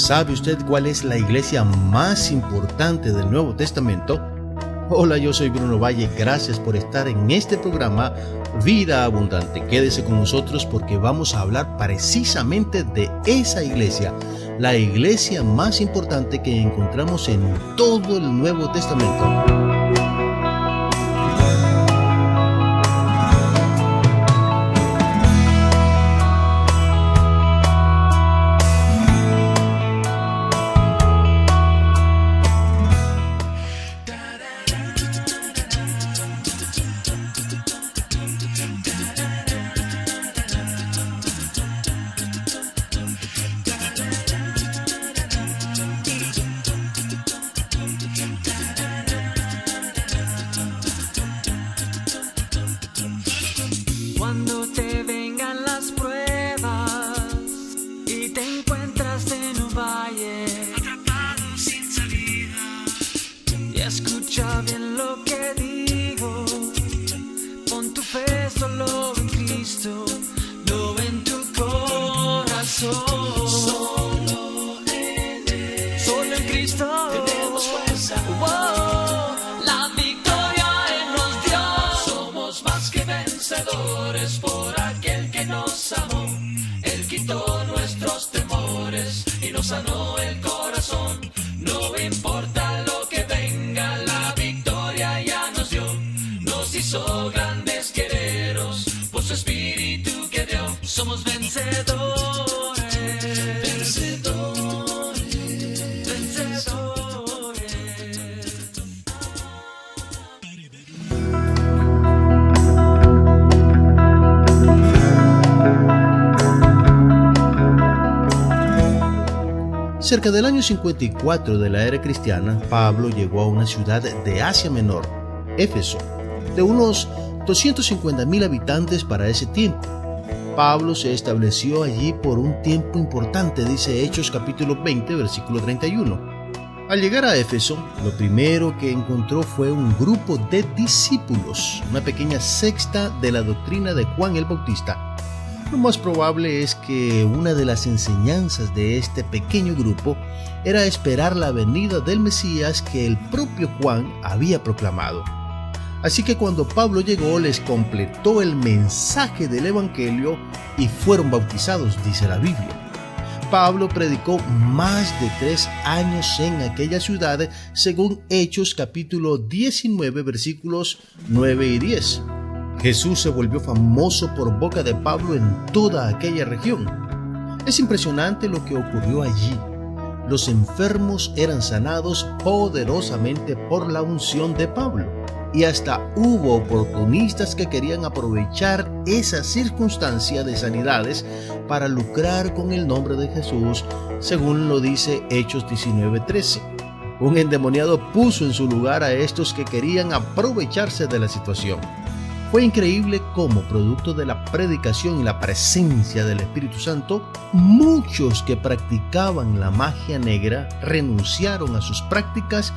¿Sabe usted cuál es la iglesia más importante del Nuevo Testamento? Hola, yo soy Bruno Valle. Gracias por estar en este programa Vida Abundante. Quédese con nosotros porque vamos a hablar precisamente de esa iglesia, la iglesia más importante que encontramos en todo el Nuevo Testamento. Cuando te vengan las pruebas y te encuentras en un valle atrapado sin salida, y escucha bien lo que digo, pon tu fe solo en Cristo, no en tu corazón, solo en Él, solo en Cristo tenemos fuerza. La victoria Él nos dio, somos más que vencedores por aquel que nos amó. Él quitó nuestros temores y nos sanó el corazón. No importa lo que venga, la victoria ya nos dio. Nos hizo grandes guerreros por su espíritu que dio. Somos vencedores, vencedores, vencedores. Cerca del año 54 de la era cristiana, Pablo llegó a una ciudad de Asia Menor, Éfeso, de unos 250,000 habitantes para ese tiempo. Pablo se estableció allí por un tiempo importante, dice Hechos capítulo 20, versículo 31. Al llegar a Éfeso, lo primero que encontró fue un grupo de discípulos, una pequeña secta de la doctrina de Juan el Bautista. Lo más probable es que una de las enseñanzas de este pequeño grupo era esperar la venida del Mesías que el propio Juan había proclamado. Así que cuando Pablo llegó les completó el mensaje del Evangelio y fueron bautizados, dice la Biblia. Pablo predicó más de 3 años en aquella ciudad, según Hechos capítulo 19, versículos 9 y 10. Jesús se volvió famoso por boca de Pablo en toda aquella región. Es impresionante lo que ocurrió allí. Los enfermos eran sanados poderosamente por la unción de Pablo. Y hasta hubo oportunistas que querían aprovechar esa circunstancia de sanidades para lucrar con el nombre de Jesús, según lo dice Hechos 19:13. Un endemoniado puso en su lugar a estos que querían aprovecharse de la situación. Fue increíble cómo, producto de la predicación y la presencia del Espíritu Santo, muchos que practicaban la magia negra renunciaron a sus prácticas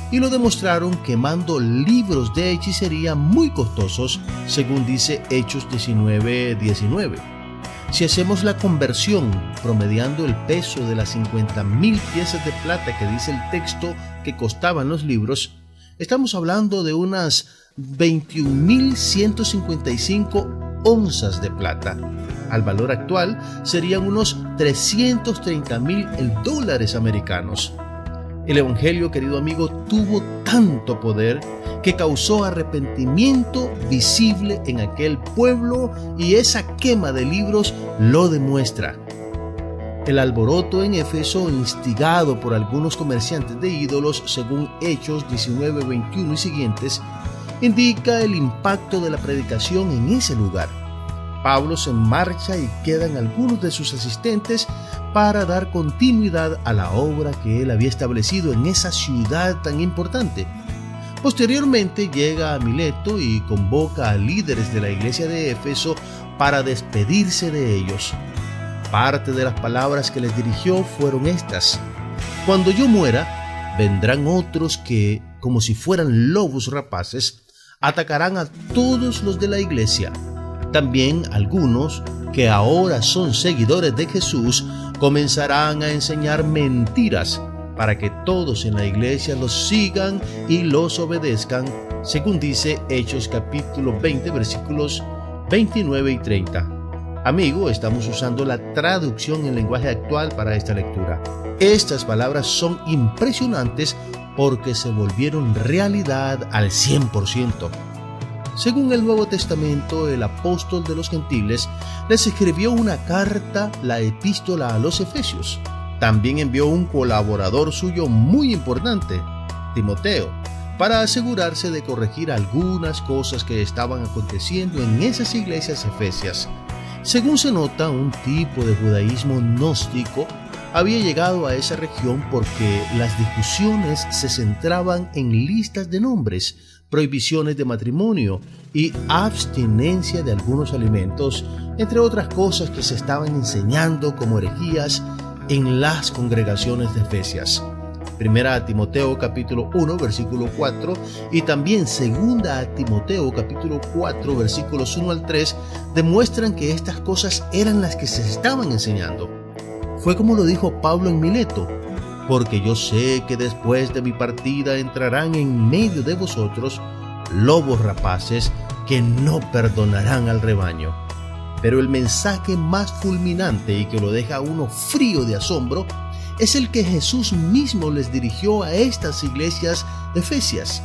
y lo demostraron quemando libros de hechicería muy costosos, según dice Hechos 19:19. Si hacemos la conversión promediando el peso de las 50,000 piezas de plata que dice el texto que costaban los libros, estamos hablando de unas 21,155 onzas de plata. Al valor actual serían unos 330,000 dólares americanos. El Evangelio, querido amigo, tuvo tanto poder que causó arrepentimiento visible en aquel pueblo, y esa quema de libros lo demuestra. El alboroto en Éfeso, instigado por algunos comerciantes de ídolos, según Hechos 19:21 y siguientes, indica el impacto de la predicación en ese lugar. Pablo se marcha y quedan algunos de sus asistentes para dar continuidad a la obra que él había establecido en esa ciudad tan importante. Posteriormente llega a Mileto y convoca a líderes de la iglesia de Éfeso para despedirse de ellos. Parte de las palabras que les dirigió fueron estas: cuando yo muera, vendrán otros que, como si fueran lobos rapaces, atacarán a todos los de la iglesia. También algunos que ahora son seguidores de Jesús comenzarán a enseñar mentiras para que todos en la iglesia los sigan y los obedezcan, según dice Hechos capítulo 20, versículos 29 y 30. Amigo, estamos usando la traducción en lenguaje actual para esta lectura. Estas palabras son impresionantes porque se volvieron realidad al 100%. Según el Nuevo Testamento, el apóstol de los gentiles les escribió una carta, la epístola a los Efesios. También envió un colaborador suyo muy importante, Timoteo, para asegurarse de corregir algunas cosas que estaban aconteciendo en esas iglesias efesias. Según se nota, un tipo de judaísmo gnóstico había llegado a esa región porque las discusiones se centraban en listas de nombres, prohibiciones de matrimonio y abstinencia de algunos alimentos, entre otras cosas que se estaban enseñando como herejías en las congregaciones de Efesias. Primera a Timoteo capítulo 1 versículo 4 y también segunda a Timoteo capítulo 4 versículos 1 al 3 demuestran que estas cosas eran las que se estaban enseñando. Fue como lo dijo Pablo en Mileto: porque yo sé que después de mi partida entrarán en medio de vosotros lobos rapaces que no perdonarán al rebaño. Pero el mensaje más fulminante y que lo deja a uno frío de asombro es el que Jesús mismo les dirigió a estas iglesias efesias.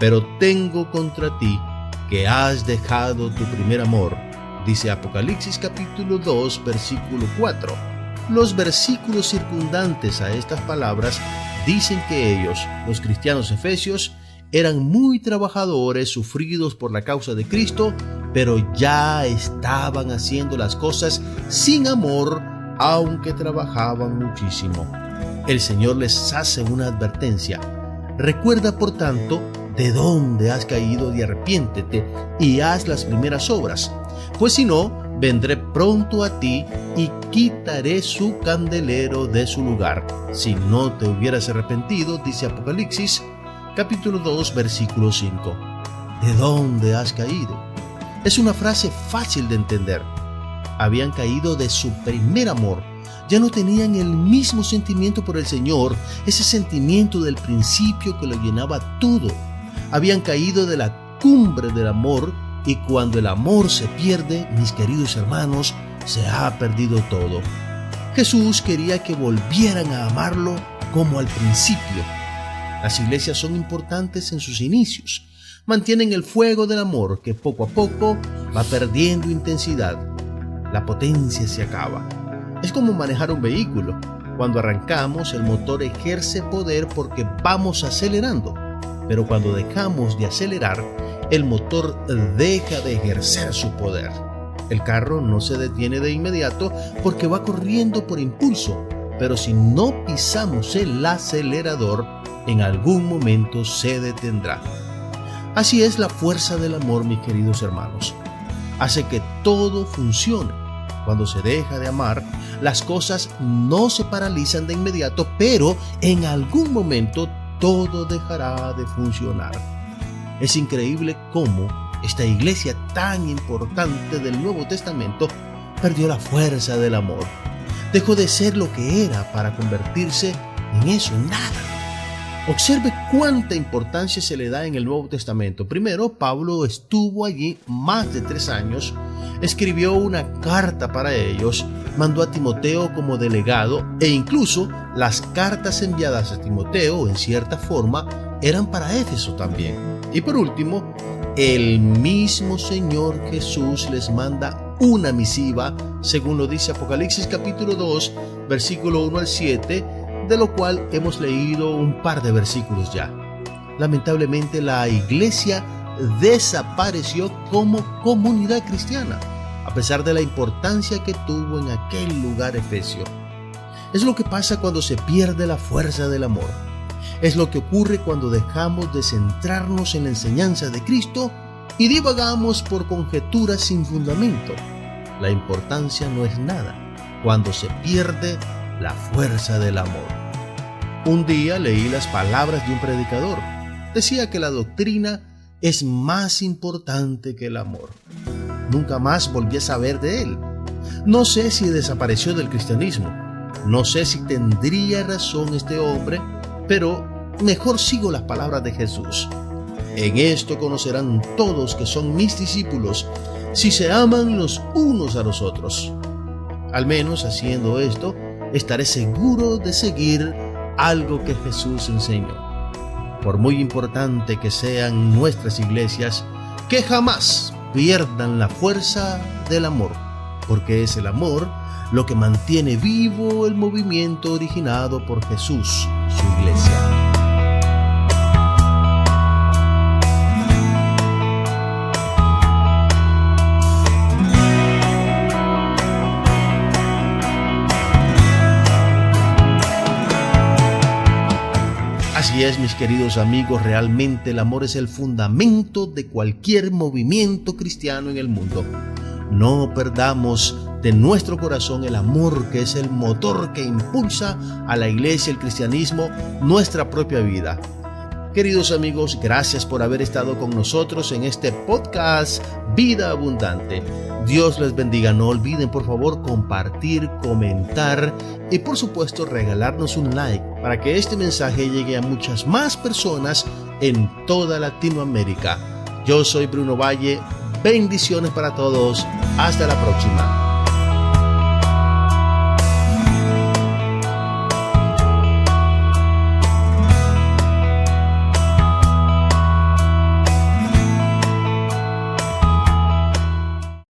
Pero tengo contra ti que has dejado tu primer amor, dice Apocalipsis capítulo 2 versículo 4. Los versículos circundantes a estas palabras dicen que ellos, los cristianos efesios, eran muy trabajadores, sufridos por la causa de Cristo, pero ya estaban haciendo las cosas sin amor, aunque trabajaban muchísimo. El Señor les hace una advertencia: recuerda por tanto de dónde has caído y arrepiéntete y haz las primeras obras, pues si no, vendré pronto a ti y quitaré su candelero de su lugar, si no te hubieras arrepentido, dice Apocalipsis capítulo 2 versículo 5. ¿De dónde has caído? Es una frase fácil de entender. Habían caído de su primer amor. Ya no tenían el mismo sentimiento por el Señor, ese sentimiento del principio que lo llenaba todo. Habían caído de la cumbre del amor, y cuando el amor se pierde, mis queridos hermanos, se ha perdido todo. Jesús quería que volvieran a amarlo como al principio. Las iglesias son importantes en sus inicios. Mantienen el fuego del amor que poco a poco va perdiendo intensidad. La potencia se acaba. Es como manejar un vehículo. Cuando arrancamos, el motor ejerce poder porque vamos acelerando. Pero cuando dejamos de acelerar, el motor deja de ejercer su poder. El carro no se detiene de inmediato porque va corriendo por impulso. Pero si no pisamos el acelerador, en algún momento se detendrá. Así es la fuerza del amor, mis queridos hermanos. Hace que todo funcione. Cuando se deja de amar, las cosas no se paralizan de inmediato, pero en algún momento todo dejará de funcionar. Es increíble cómo esta iglesia tan importante del Nuevo Testamento perdió la fuerza del amor. Dejó de ser lo que era para convertirse en eso, en nada. Observe cuánta importancia se le da en el Nuevo Testamento. Primero, Pablo estuvo allí más de 3 años, escribió una carta para ellos, mandó a Timoteo como delegado e incluso las cartas enviadas a Timoteo, en cierta forma, eran para Éfeso también. Y por último, el mismo Señor Jesús les manda una misiva, según lo dice Apocalipsis capítulo 2, versículo 1 al 7, de lo cual hemos leído un par de versículos ya. Lamentablemente, la iglesia desapareció como comunidad cristiana, a pesar de la importancia que tuvo en aquel lugar efesio. Es lo que pasa cuando se pierde la fuerza del amor. Es lo que ocurre cuando dejamos de centrarnos en la enseñanza de Cristo y divagamos por conjeturas sin fundamento. La importancia no es nada cuando se pierde la fuerza del amor. Un día leí las palabras de un predicador. Decía que la doctrina es más importante que el amor. Nunca más volví a saber de él. No sé si desapareció del cristianismo, No sé si tendría razón este hombre, pero mejor sigo las palabras de Jesús. En esto conocerán todos que son mis discípulos, si se aman los unos a los otros. Al menos haciendo esto, estaré seguro de seguir algo que Jesús enseñó. Por muy importante que sean nuestras iglesias, que jamás pierdan la fuerza del amor, porque es el amor lo que mantiene vivo el movimiento originado por Jesús, su iglesia. Así es, mis queridos amigos, realmente el amor es el fundamento de cualquier movimiento cristiano en el mundo. No perdamos de nuestro corazón el amor, que es el motor que impulsa a la iglesia, el cristianismo, nuestra propia vida. Queridos amigos, gracias por haber estado con nosotros en este podcast Vida Abundante. Dios les bendiga. No olviden, por favor, compartir, comentar y, por supuesto, regalarnos un like para que este mensaje llegue a muchas más personas en toda Latinoamérica. Yo soy Bruno Valle. Bendiciones para todos. Hasta la próxima.